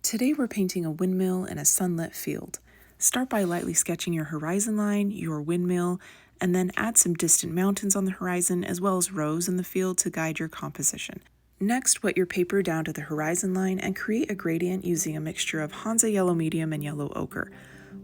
Today we're painting a windmill in a sunlit field. Start by lightly sketching your horizon line, your windmill, and then add some distant mountains on the horizon as well as rows in the field to guide your composition. Next, wet your paper down to the horizon line and create a gradient using a mixture of Hansa Yellow Medium and Yellow Ochre.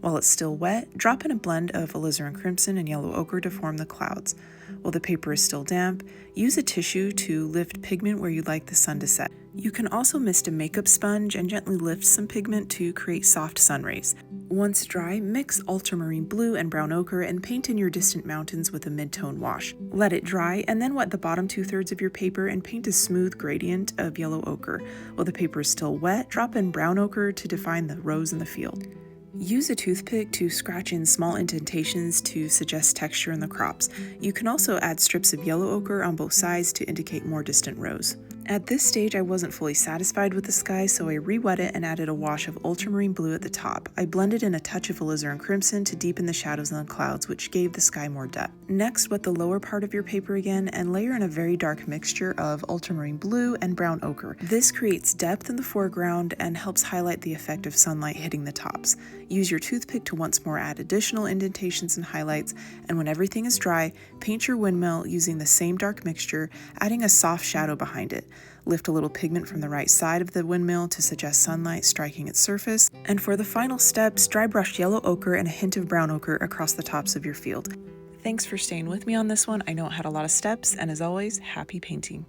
While it's still wet, drop in a blend of alizarin crimson and yellow ochre to form the clouds. While the paper is still damp, use a tissue to lift pigment where you'd like the sun to set. You can also mist a makeup sponge and gently lift some pigment to create soft sun rays. Once dry, mix ultramarine blue and brown ochre and paint in your distant mountains with a mid-tone wash. Let it dry and then wet the bottom 2/3 of your paper and paint a smooth gradient of yellow ochre. While the paper is still wet, drop in brown ochre to define the rows in the field. Use a toothpick to scratch in small indentations to suggest texture in the crops. You can also add strips of yellow ochre on both sides to indicate more distant rows. At this stage, I wasn't fully satisfied with the sky, so I re-wet it and added a wash of ultramarine blue at the top. I blended in a touch of alizarin crimson to deepen the shadows on the clouds, which gave the sky more depth. Next, wet the lower part of your paper again and layer in a very dark mixture of ultramarine blue and brown ochre. This creates depth in the foreground and helps highlight the effect of sunlight hitting the tops. Use your toothpick to once more add additional indentations and highlights, and when everything is dry, paint your windmill using the same dark mixture, adding a soft shadow behind it. Lift a little pigment from the right side of the windmill to suggest sunlight striking its surface. And for the final steps, dry brush yellow ochre and a hint of brown ochre across the tops of your field. Thanks for staying with me on this one. I know it had a lot of steps, and as always, happy painting.